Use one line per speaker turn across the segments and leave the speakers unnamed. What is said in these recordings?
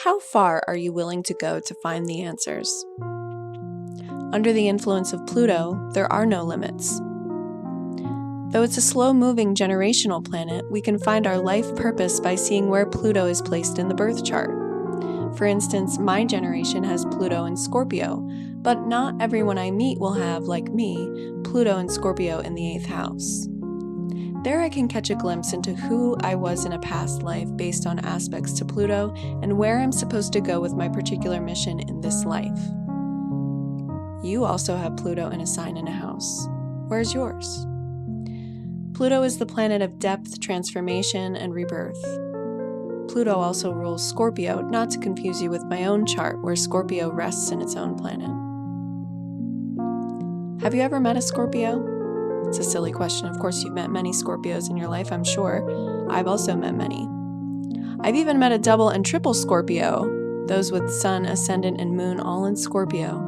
How far are you willing to go to find the answers? Under the influence of Pluto, there are no limits. Though it's a slow-moving generational planet, we can find our life purpose by seeing where Pluto is placed in the birth chart. For instance, my generation has Pluto in Scorpio, but not everyone I meet will have, like me, Pluto and Scorpio in the 8th house. There I can catch a glimpse into who I was in a past life based on aspects to Pluto and where I'm supposed to go with my particular mission in this life. You also have Pluto in a sign in a house. Where's yours? Pluto is the planet of depth, transformation, and rebirth. Pluto also rules Scorpio, not to confuse you with my own chart, where Scorpio rests in its own planet. Have you ever met a Scorpio? It's a silly question. Of course, you've met many Scorpios in your life, I'm sure. I've also met many. I've even met a double and triple Scorpio, those with Sun, Ascendant, and Moon all in Scorpio.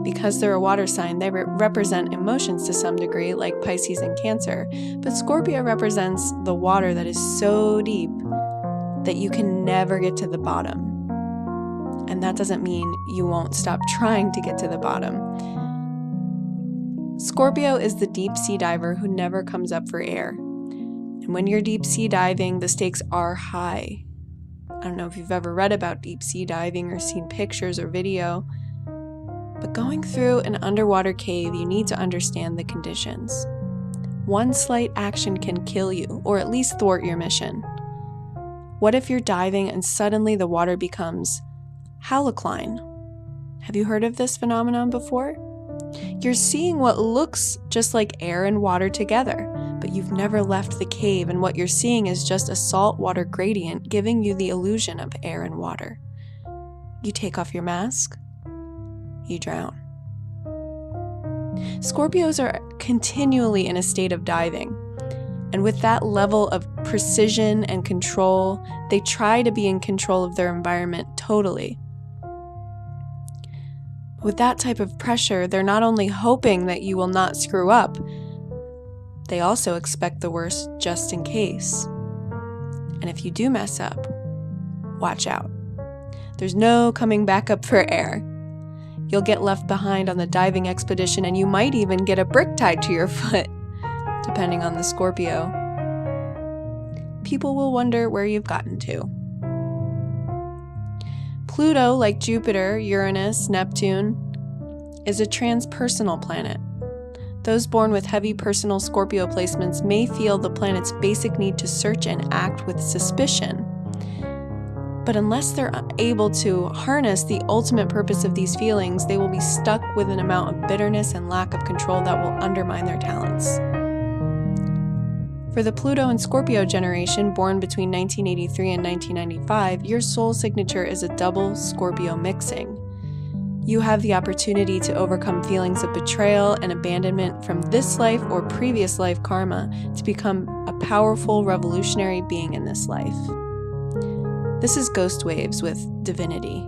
Because they're a water sign, they represent emotions to some degree, like Pisces and Cancer. But Scorpio represents the water that is so deep that you can never get to the bottom. And that doesn't mean you won't stop trying to get to the bottom. Scorpio is the deep sea diver who never comes up for air. And when you're deep sea diving, the stakes are high. I don't know if you've ever read about deep sea diving or seen pictures or video, but going through an underwater cave, you need to understand the conditions. One slight action can kill you, or at least thwart your mission. What if you're diving and suddenly the water becomes halocline? Have you heard of this phenomenon before? You're seeing what looks just like air and water together, but you've never left the cave, and what you're seeing is just a saltwater gradient giving you the illusion of air and water. You take off your mask, you drown. Scorpios are continually in a state of diving, and with that level of precision and control, they try to be in control of their environment totally. With that type of pressure, they're not only hoping that you will not screw up, they also expect the worst just in case. And if you do mess up, watch out. There's no coming back up for air. You'll get left behind on the diving expedition, and you might even get a brick tied to your foot, depending on the Scorpio. People will wonder where you've gotten to. Pluto, like Jupiter, Uranus, Neptune, is a transpersonal planet. Those born with heavy personal Scorpio placements may feel the planet's basic need to search and act with suspicion. But unless they're able to harness the ultimate purpose of these feelings, they will be stuck with an amount of bitterness and lack of control that will undermine their talents. For the Pluto and Scorpio generation born between 1983 and 1995, your soul signature is a double Scorpio mixing. You have the opportunity to overcome feelings of betrayal and abandonment from this life or previous life karma to become a powerful revolutionary being in this life. This is Ghost Waves with Divinity.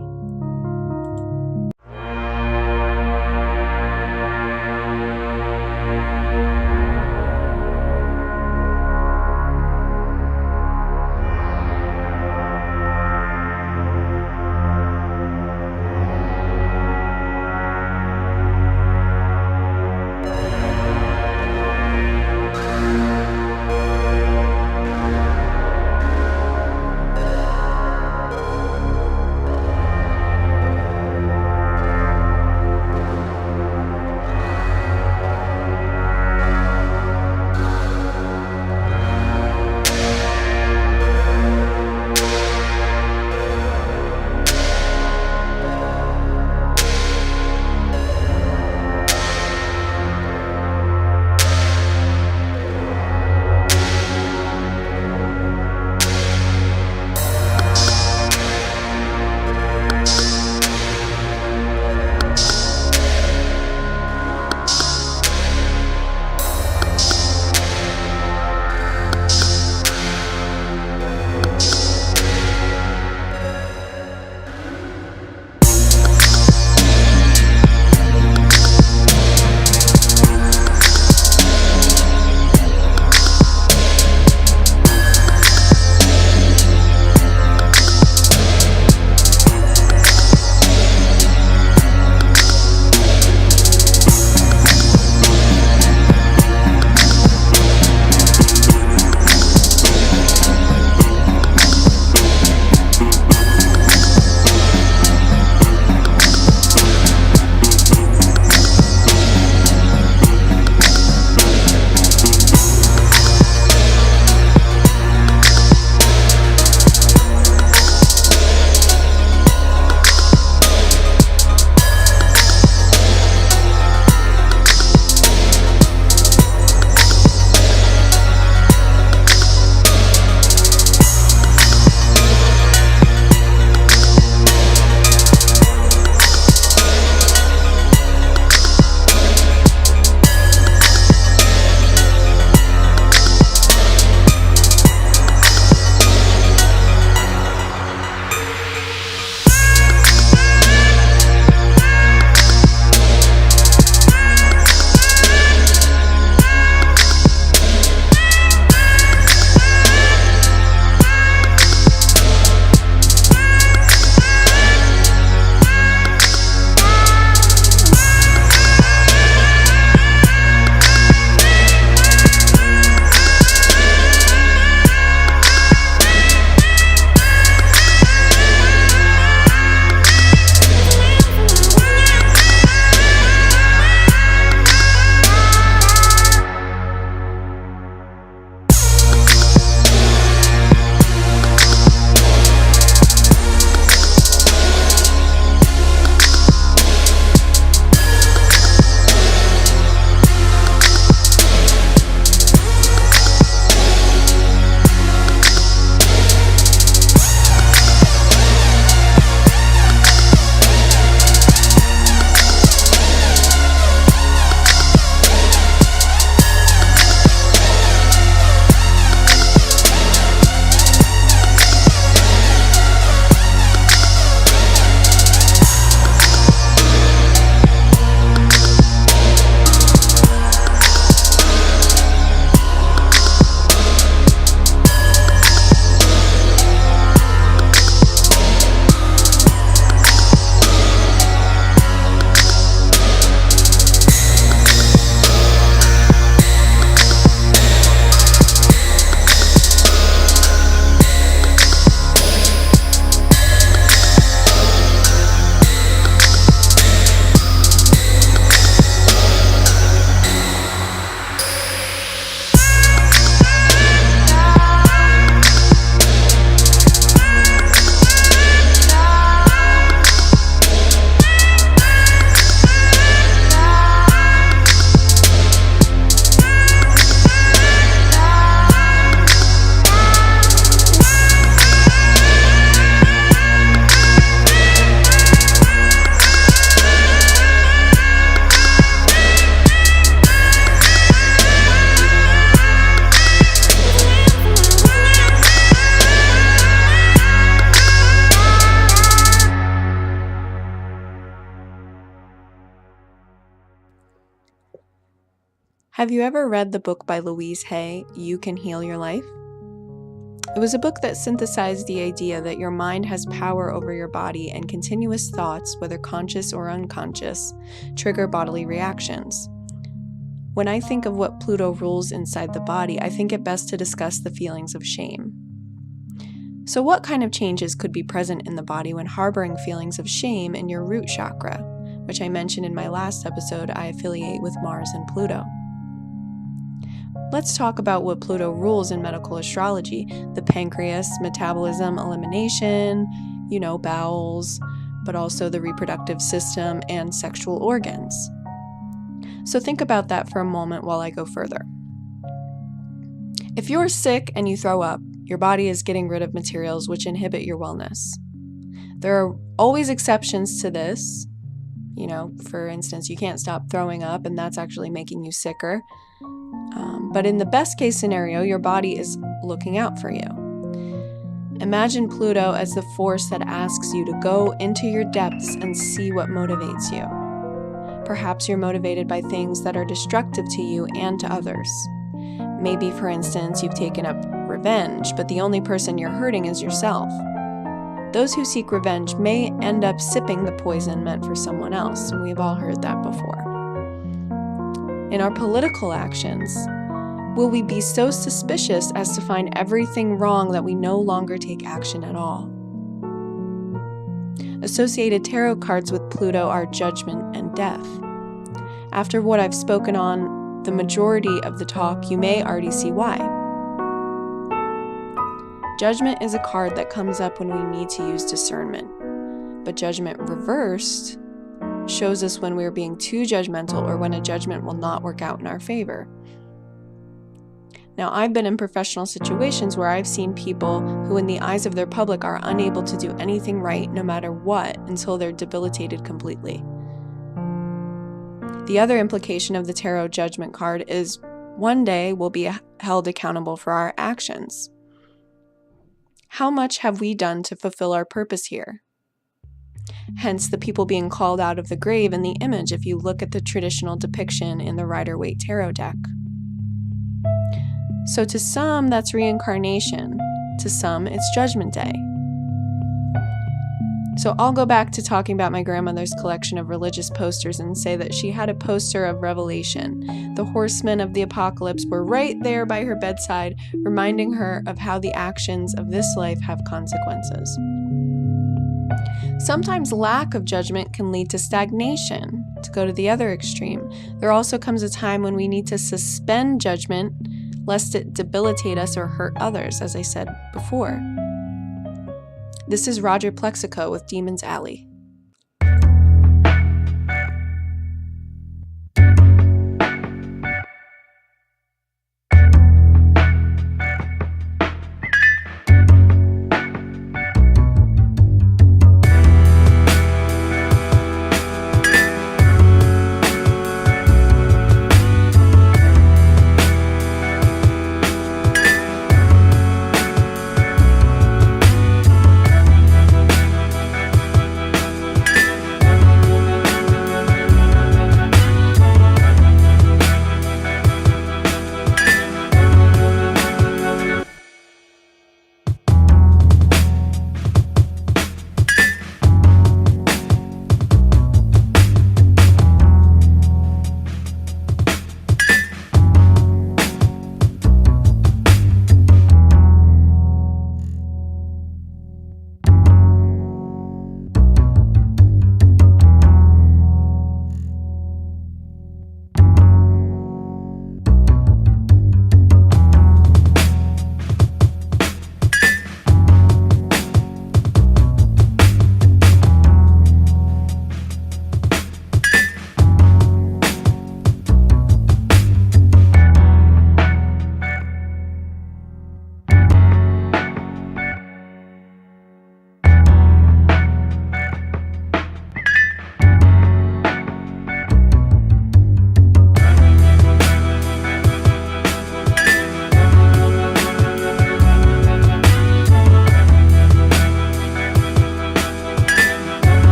Have you ever read the book by Louise Hay, You Can Heal Your Life? It was a book that synthesized the idea that your mind has power over your body and continuous thoughts, whether conscious or unconscious, trigger bodily reactions. When I think of what Pluto rules inside the body, I think it best to discuss the feelings of shame. So what kind of changes could be present in the body when harboring feelings of shame in your root chakra, which I mentioned in my last episode I affiliate with Mars and Pluto? Let's talk about what Pluto rules in medical astrology: the pancreas, metabolism, elimination, bowels, but also the reproductive system and sexual organs. So think about that for a moment while I go further. If you're sick and you throw up, your body is getting rid of materials which inhibit your wellness. There are always exceptions to this. For instance, you can't stop throwing up and that's actually making you sicker. But in the best case scenario, your body is looking out for you. Imagine Pluto as the force that asks you to go into your depths and see what motivates you. Perhaps you're motivated by things that are destructive to you and to others. Maybe, for instance, you've taken up revenge, but the only person you're hurting is yourself. Those who seek revenge may end up sipping the poison meant for someone else, and we've all heard that before. In our political actions, will we be so suspicious as to find everything wrong that we no longer take action at all? Associated tarot cards with Pluto are Judgment and Death. After what I've spoken on the majority of the talk, you may already see why. Judgment is a card that comes up when we need to use discernment, but Judgment reversed shows us when we're being too judgmental or when a judgment will not work out in our favor. Now, I've been in professional situations where I've seen people who, in the eyes of their public, are unable to do anything right no matter what until they're debilitated completely. The other implication of the Tarot Judgment card is one day we'll be held accountable for our actions. How much have we done to fulfill our purpose here? Hence, the people being called out of the grave in the image if you look at the traditional depiction in the Rider-Waite Tarot deck. So to some, that's reincarnation. To some, it's Judgment Day. So I'll go back to talking about my grandmother's collection of religious posters and say that she had a poster of Revelation. The horsemen of the apocalypse were right there by her bedside, reminding her of how the actions of this life have consequences. Sometimes lack of judgment can lead to stagnation. To go to the other extreme, there also comes a time when we need to suspend judgment lest it debilitate us or hurt others, as I said before. This is Roger Plexico with Demon's Alley.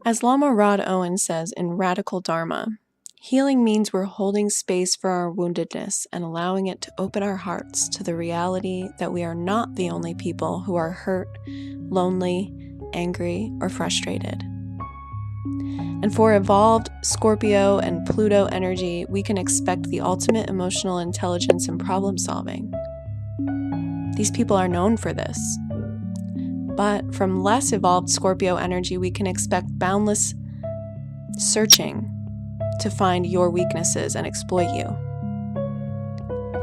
As Lama Rod Owens says in Radical Dharma, healing means we're holding space for our woundedness and allowing it to open our hearts to the reality that we are not the only people who are hurt, lonely, angry, or frustrated. And for evolved Scorpio and Pluto energy, we can expect the ultimate emotional intelligence and problem solving. These people are known for this. But from less evolved Scorpio energy, we can expect boundless searching to find your weaknesses and exploit you.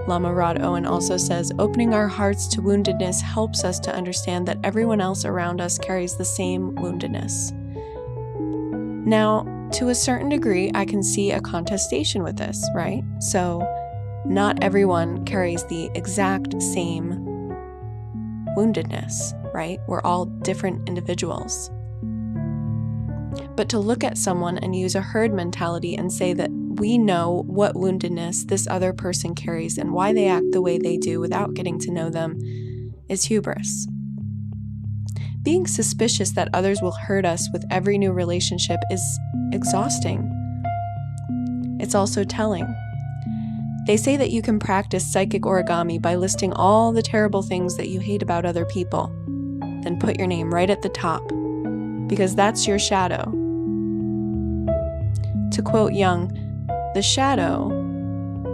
Lama Rod Owen also says, opening our hearts to woundedness helps us to understand that everyone else around us carries the same woundedness. Now, to a certain degree, I can see a contestation with this, right? So, not everyone carries the exact same woundedness, right? We're all different individuals. But to look at someone and use a herd mentality and say that we know what woundedness this other person carries and why they act the way they do without getting to know them is hubris. Being suspicious that others will hurt us with every new relationship is exhausting. It's also telling. They say that you can practice psychic origami by listing all the terrible things that you hate about other people. Then put your name right at the top, because that's your shadow. To quote Jung, the shadow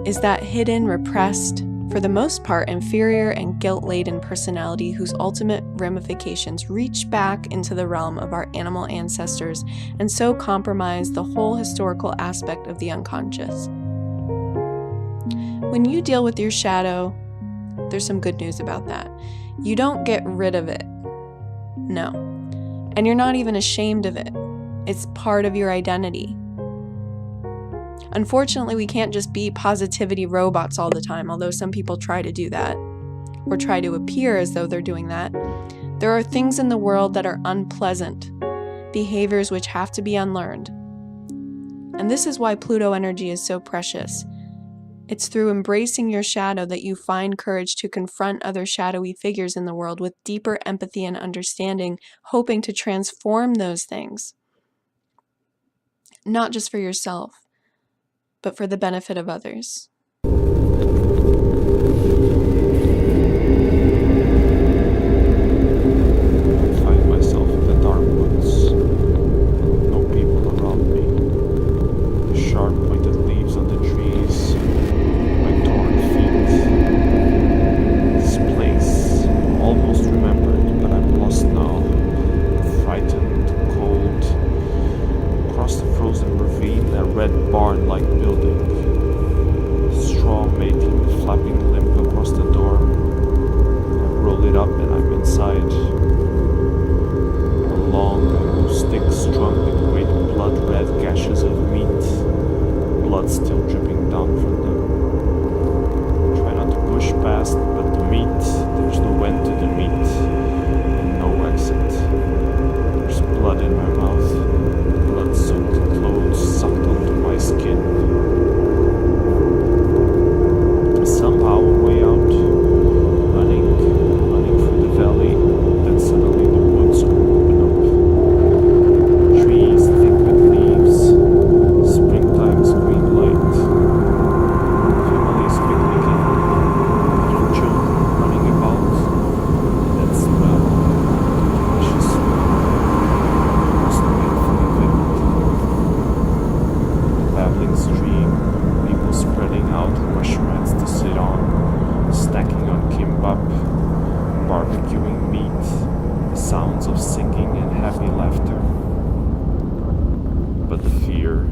is that hidden, repressed, for the most part inferior and guilt-laden personality whose ultimate ramifications reach back into the realm of our animal ancestors and so compromise the whole historical aspect of the unconscious. When you deal with your shadow, there's some good news about that. You don't get rid of it. No. And you're not even ashamed of it. It's part of your identity. Unfortunately, we can't just be positivity robots all the time, although some people try to do that, or try to appear as though they're doing that. There are things in the world that are unpleasant, behaviors which have to be unlearned. And this is why Pluto energy is so precious. It's through embracing your shadow that you find courage to confront other shadowy figures in the world with deeper empathy and understanding, hoping to transform those things. Not just for yourself, but for the benefit of others.
Find myself in the dark woods. No people around me. The sharp pointed leaves on the trees. My torn feet. This place, almost remembered, but I'm lost now. Frightened, cold. Across the frozen ravine, a red barn-like building. Straw making, flapping limp across the door. I roll it up and I'm inside. A long stick strung with great blood-red gashes of meat. Blood still dripping down from them. Try not to push past, but the meat, there's no end to the meat. And no exit. There's blood in my mouth. Blood-soaked clothes sucked onto my skin. Somehow a way out, running through the valley, then suddenly the woods open up. Trees thick with leaves, springtime's green light, families picnicking, little children running about, that smell, delicious smell, most painfully vivid. The babbling stream, people spreading out rush mats to sit on, snacking on kimbap, barbecuing meat, sounds of singing and happy laughter. But the fear,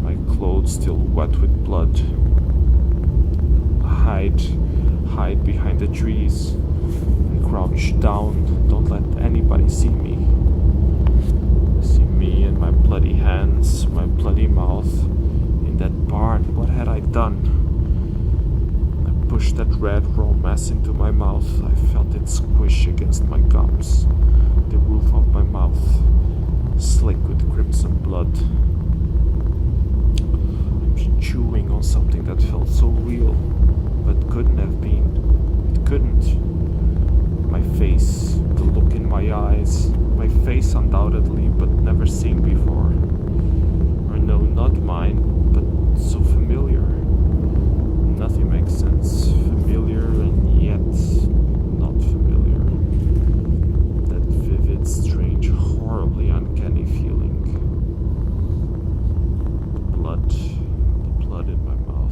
my clothes still wet with blood. Hide behind the trees. I crouch down, don't let anybody see me. See me and my bloody hands, my bloody mouth. In that barn, what had I done? I pushed that red raw mass into my mouth. I felt it squish against my gums, the roof of my mouth, slick with crimson blood. I'm chewing on something that felt so real, but couldn't have been. It couldn't. My face, the look in my eyes, My face undoubtedly, but never seen before. Or no, not mine, but so familiar. Nothing makes sense. Familiar and yet not familiar. That vivid, strange, horribly uncanny feeling. The blood in my mouth.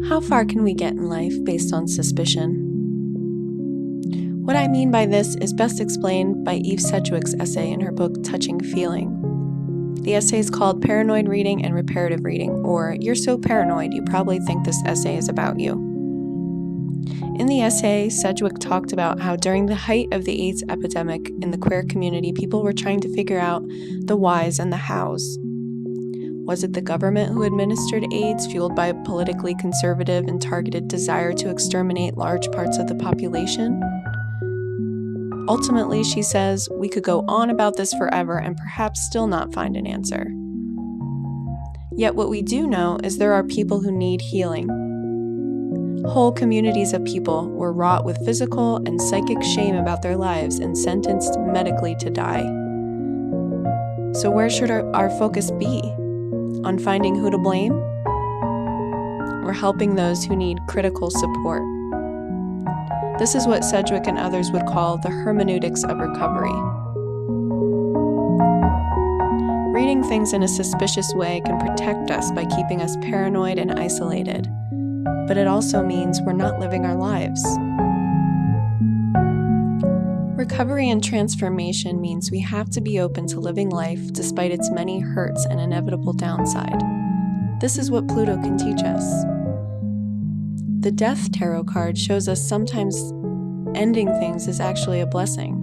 How far can we get in life based on suspicion? What I mean by this is best explained by Eve Sedgwick's essay in her book Touching Feeling. The essay is called Paranoid Reading and Reparative Reading, or You're So Paranoid You Probably Think This Essay Is About You. In the essay, Sedgwick talked about how during the height of the AIDS epidemic in the queer community, people were trying to figure out the whys and the hows. Was it the government who administered AIDS, fueled by a politically conservative and targeted desire to exterminate large parts of the population? Ultimately, she says, we could go on about this forever and perhaps still not find an answer. Yet what we do know is there are people who need healing. Whole communities of people were wrought with physical and psychic shame about their lives and sentenced medically to die. So where should our focus be? On finding who to blame? Or helping those who need critical support? This is what Sedgwick and others would call the hermeneutics of recovery. Reading things in a suspicious way can protect us by keeping us paranoid and isolated, but it also means we're not living our lives. Recovery and transformation means we have to be open to living life despite its many hurts and inevitable downside. This is what Pluto can teach us. The Death Tarot card shows us sometimes ending things is actually a blessing.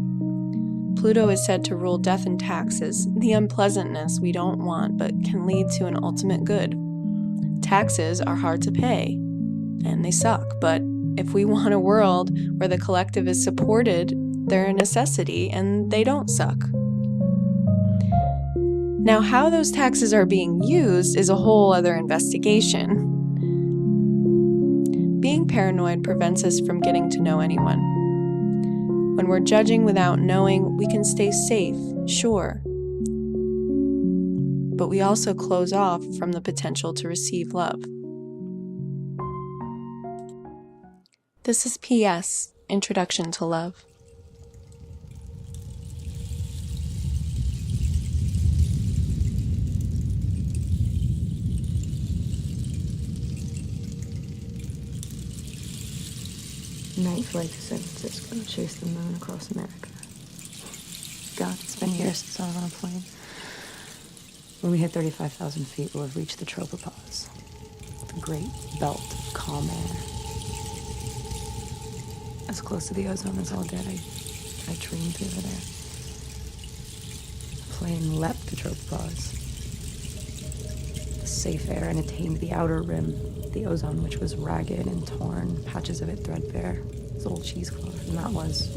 Pluto is said to rule death and taxes, the unpleasantness we don't want but can lead to an ultimate good. Taxes are hard to pay, and they suck, but if we want a world where the collective is supported, they're a necessity and they don't suck. Now, how those taxes are being used is a whole other investigation. Being paranoid prevents us from getting to know anyone. When we're judging without knowing, we can stay safe, sure. But we also close off from the potential to receive love. This is P.S. Introduction to Love.
Night flight to San Francisco, chase the moon across America. God, it's been years since I was on a plane. When we hit 35,000 feet, we'll have reached the tropopause, the great belt of calm air. As close to the ozone as I'll get, I dreamed the other day. The plane leapt the tropopause. The safe air and attained the outer rim, the ozone, which was ragged and torn, patches of it threadbare, its old cheesecloth, and that was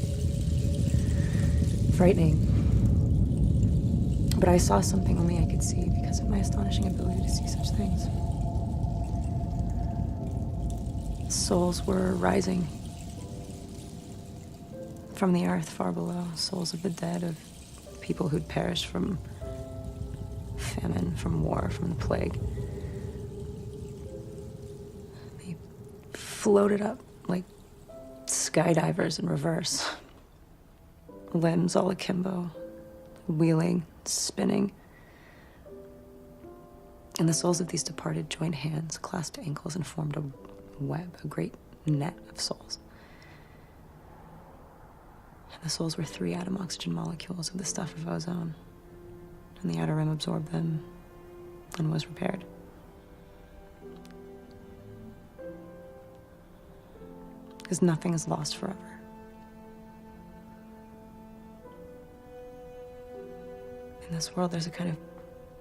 frightening. But I saw something only I could see because of my astonishing ability to see such things. Souls were rising from the earth far below, souls of the dead, of people who'd perished from famine, from war, from the plague. They floated up like skydivers in reverse, limbs all akimbo, wheeling, spinning. And the souls of these departed joined hands, clasped ankles, and formed a web, a great net of souls. And the souls were 3 atom oxygen molecules of the stuff of ozone, and the outer rim absorbed them and was repaired. Because nothing is lost forever. In this world, there's a kind of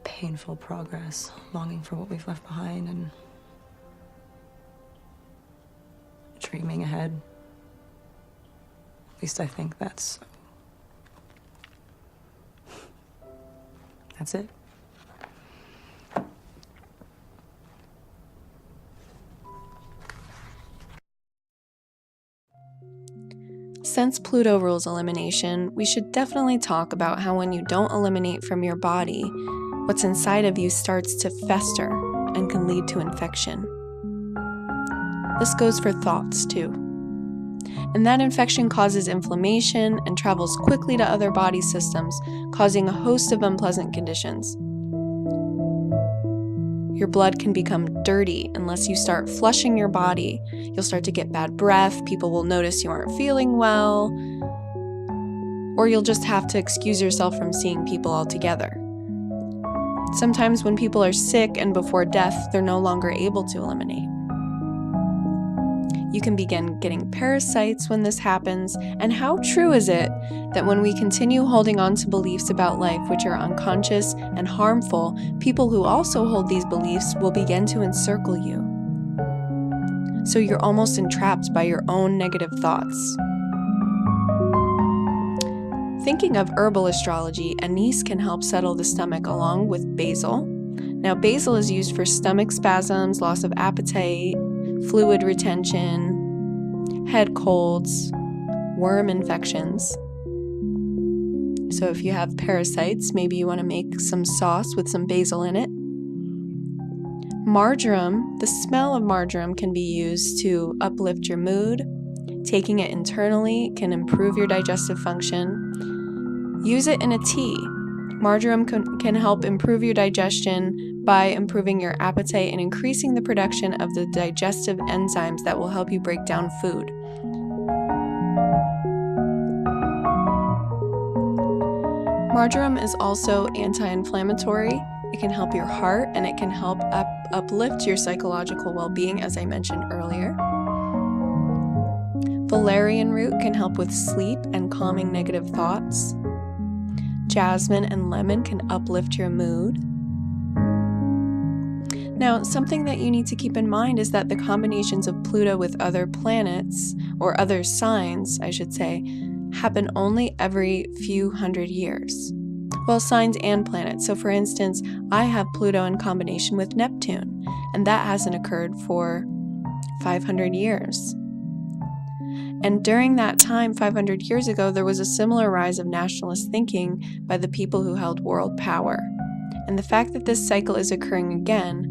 painful progress, longing for what we've left behind and dreaming ahead. At least I think that's it.
Since Pluto rules elimination, we should definitely talk about how when you don't eliminate from your body, what's inside of you starts to fester and can lead to infection. This goes for thoughts too. And that infection causes inflammation and travels quickly to other body systems, causing a host of unpleasant conditions. Your blood can become dirty unless you start flushing your body. You'll start to get bad breath, people will notice you aren't feeling well, or you'll just have to excuse yourself from seeing people altogether. Sometimes when people are sick and before death, they're no longer able to eliminate. You can begin getting parasites when this happens, and how true is it that when we continue holding on to beliefs about life which are unconscious and harmful, people who also hold these beliefs will begin to encircle you. So you're almost entrapped by your own negative thoughts. Thinking of herbal astrology, anise can help settle the stomach along with basil. Now, basil is used for stomach spasms, loss of appetite, fluid retention, head colds, worm infections. So if you have parasites, maybe you want to make some sauce with some basil in it. Marjoram, the smell of marjoram can be used to uplift your mood. Taking it internally can improve your digestive function. Use it in a tea. Marjoram can help improve your digestion by improving your appetite and increasing the production of the digestive enzymes that will help you break down food. Marjoram is also anti-inflammatory. It can help your heart and it can help uplift your psychological well-being, as I mentioned earlier. Valerian root can help with sleep and calming negative thoughts. Jasmine and lemon can uplift your mood. Now, something that you need to keep in mind is that the combinations of Pluto with other planets, or other signs, I should say, happen only every few hundred years. Well, signs and planets. So for instance, I have Pluto in combination with Neptune, and that hasn't occurred for 500 years. And during that time, 500 years ago, there was a similar rise of nationalist thinking by the people who held world power. And the fact that this cycle is occurring again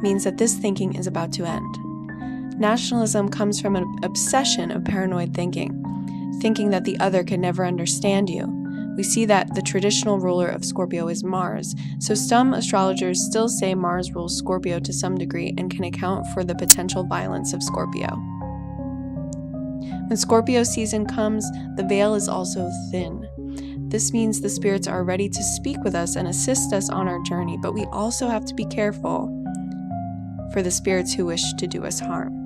means that this thinking is about to end. Nationalism comes from an obsession of paranoid thinking that the other can never understand you. We see that the traditional ruler of Scorpio is Mars, so some astrologers still say Mars rules Scorpio to some degree and can account for the potential violence of Scorpio. When Scorpio season comes, the veil is also thin. This means the spirits are ready to speak with us and assist us on our journey, but we also have to be careful for the spirits who wish to do us harm.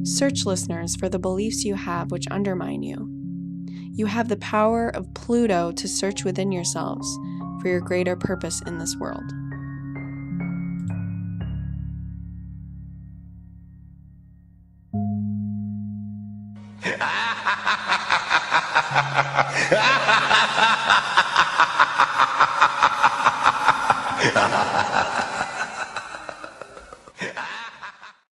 Search, listeners, for the beliefs you have which undermine you. You have the power of Pluto to search within yourselves for your greater purpose in this world.
Ha ha ha ha!